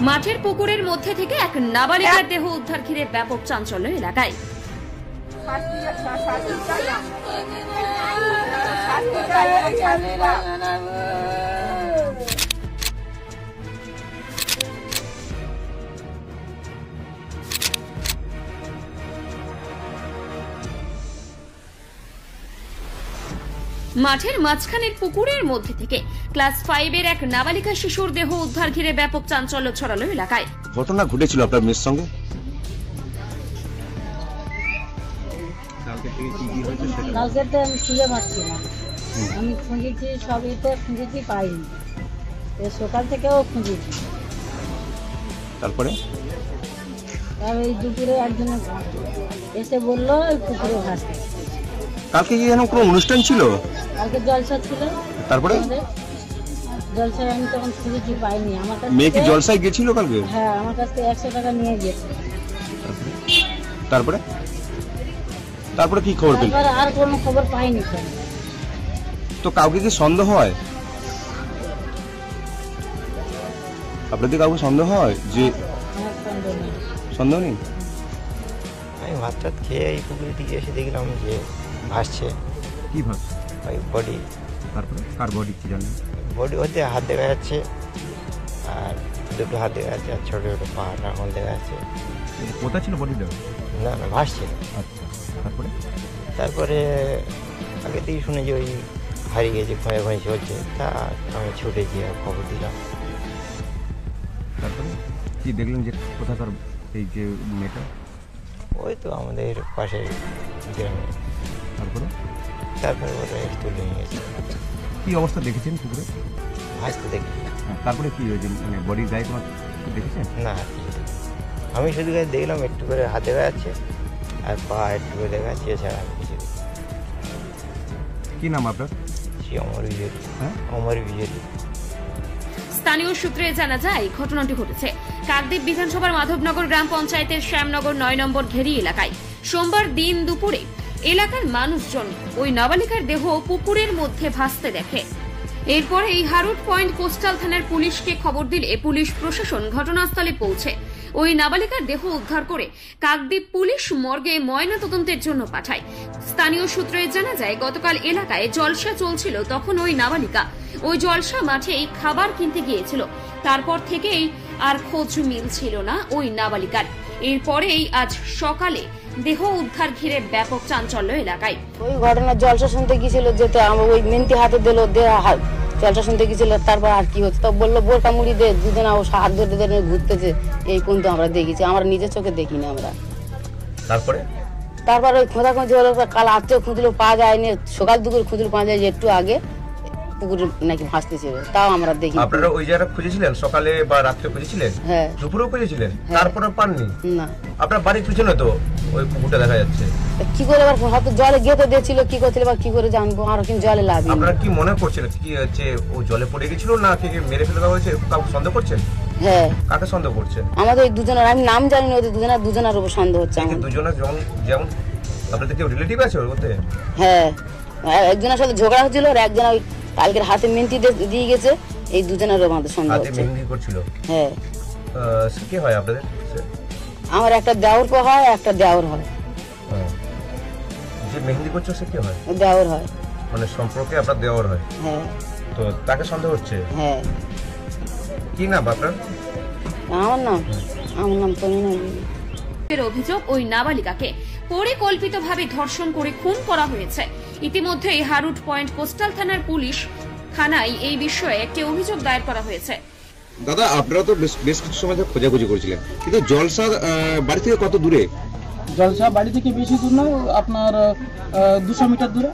মাঠের পুকুরের মধ্যে থেকে এক নাবালিকার দেহ উদ্ধার ঘিরে ব্যাপক চাঞ্চল্য এলাকায়। মাঠের মাঝখানের পুকুরের মধ্যে থেকে ক্লাস 5 এর এক নাবালিকা শিশুর দেহ উদ্ধার ঘিরে ব্যাপক চাঞ্চল্য ছড়ালো এলাকায়। ঘটনা ঘটেছিল আপনার মেয়ের সঙ্গে? কালকে তো আমি খুঁজে পাচ্ছি না, আমি খুঁজেছি সবইতে খুঁজেছি, পাইনি। সকাল থেকেও খুঁজেছি। তারপরে এই দুপুরে একজন এসে বললো ওই পুকুরে ভাসতে। কালকে কি যেন কোনো অনুষ্ঠান ছিল? কালকে জলসা ছিল। তারপরে জলসায় আমি তখন খুঁজেছি, পাইনি। আমার কাছে মেয়ে কি জলসায় গেছিল কালকে? হ্যাঁ, আমার কাছ থেকে 100 টাকা নিয়ে গেছে। তারপরে তারপরে কি খবর পেলেন? আর কোনো খবর পাইনি। তো কাউকে কি সন্দেহ হয়? আপনাদের কাউকে সন্দেহ হয়? যে সন্দেহ নেই। আমি ভাত টাত খেয়ে এই পুকুরের দিকে এসে দেখলাম যে ভাসছে। কি ভাসছে? ওই বডি। তারপরে কার বডি কি জানেন? বডি হতে হাত দেখা যাচ্ছে, আর দুটো হাত দেখা যাচ্ছে, আর ছোটো ছোটো পা এখন দেখা যাচ্ছে। কোথায় ছিল বডিটা? না না, ভাসছিল। আচ্ছা, তারপরে তারপরে আগে থেকে শুনে যে ওই হারিয়ে গেছে, খয়ে খয়ে চলছে, তা আমি ছুটে গিয়ে খবর দিলাম। তারপরে কি দেখলেন যে কোথাকার এই যে মেয়েটা? ওই তো আমাদের পাশের গ্রামে। তারপরে ওরা তুলে নিয়ে গেছে। কি অবস্থা দেখেছেন পুকুরে? ভাসতে দেখি। তারপরে কি হয়েছে, মানে বডির গায়ে তোমার দেখেছেন? না, আমি শুধু দেখলাম একটু করে হাত দেখা যাচ্ছে, আর পা একটু করে দেখা যাচ্ছে, এছাড়া আমি কিছু। কি নাম আপনার? শ্রী অমর বিজেপি। হ্যাঁ, অমর বিজেপি। স্থানীয় সূত্রে জানা যায় ঘটনাটি ঘটেছে কাকদ্বীপ বিধানসভার মাধবনগর গ্রাম পঞ্চায়েতের শ্যামনগর 9 নম্বর ঘেরি এলাকায়। সোমবার দিন দুপুরে এলাকার মানুষজন ওই নাবালিকার দেহ পুকুরের মধ্যে ভাসতে দেখে। এরপর এই হারুট পয়েন্ট কোস্টাল থানার পুলিশকে খবর দিলে পুলিশ প্রশাসন ঘটনাস্থলে পৌঁছে ওই নাবালিকার দেহ উদ্ধার করে কাকদ্বীপ পুলিশ মর্গে ময়নাতদন্তের জন্য পাঠায়। স্থানীয় সূত্রে জানা যায় গতকাল এলাকায় জলসা চলছিল, তখন ওই নাবালিকা ওই জলসা মাঠেই খাবার কিনতে গিয়েছিল। তারপর থেকেই আর খোঁজ মিলছিল না ওই নাবালিকার। এরপরেই আজ সকালে দেহ উদ্ধার ঘিরে ব্যাপক চাঞ্চল্য এলাকায়। ওই ঘটনা জলসা শুনতে গিয়েছিল, যেতে আমার ওই মিনতি হাতে দিল, জলসা শুনতে গিয়েছিল। তারপর আর কি হচ্ছে, তো বললো বোরকা মুড়ি দে, দুজনে হাত ধরে ঘুরতেছে। এই পর্যন্ত আমরা দেখেছি, আমরা নিজের চোখে দেখিনি আমরা। তারপর ওই খোঁজা খুঁজি হলো, কাল রাত্রেও খুঁজলো, পাওয়া যায়নি। সকাল দুপুর খুঁজলো, পাওয়া যায় একটু আগে পুকুরে নাকি ভাসতেছিল, তাও আমরা দেখি। আপনারা ওই জায়গা খুঁজেছিলেন? সকালে বা রাত্রে খুঁজেছিলেন? হ্যাঁ। দুপুরেও খুঁজেছিলেন? তারপরে পাননি? না। আপনার বাড়ির পিছনে তো ওই পুকুরটা দেখা যাচ্ছে। কি করে এবার হয়তো জলে গেঁথে দিয়েছিল, কি করছিল বা কি করে জানবো, আর কিন্তু জলে লাভ। আপনারা কি মনে করছেন, কি হচ্ছে ও জলে পড়ে গেছিল না কে মেরে ফেলে দেওয়া হয়েছে? কাউকে সন্দেহ করছেন? হ্যাঁ। কাকে সন্দেহ করছেন? আমাদের ওই দুজনের, আমি নাম জানি না, ওদের দুজনের উপর সন্দেহ হচ্ছে। দুজনের যেমন আপনাদের কেউ রিলেটিভ আছে ওর মধ্যে? হ্যাঁ, একজনের সাথে ঝগড়া হচ্ছিল, আর একজন ওই কালকের হাতে মেহেন্দি দিয়ে গেছে। এই দুজনের আমাদের সন্দেহ হচ্ছে। হাতে মেহেন্দি করছিল? হ্যাঁ। কে হয় আপনাদের? আমার একটা দেওর হয়, একটা দেওর হয়। যে মেহেন্দি করছে সে কি হয়? দেওর হয়। মানে সম্পর্কে আপনার দেওর হয়? হ্যাঁ। তো তাকে সন্দেহ হচ্ছে? হ্যাঁ। কি নাম আপনার? আমার নাম তনিনা। অভিযোগ ওই নাবালিকাকে পরিকল্পিতভাবে ধর্ষণ করে খুন করা হয়েছে। ইতিমধ্যেই হারুট পয়েন্ট কোস্টাল থানার পুলিশ থানায় এই বিষয়ে একটি অভিযোগ দায়ের করা হয়েছে। দাদা, আপনারা তো বেশ কিছু সময় ধরে খোঁজাখুঁজি করেছিলেন, কিন্তু জলসা বাড়ি থেকে কত দূরে? জলসা বাড়ি থেকে বেশি দূর নয়, আপনার 200 মিটার দূরে।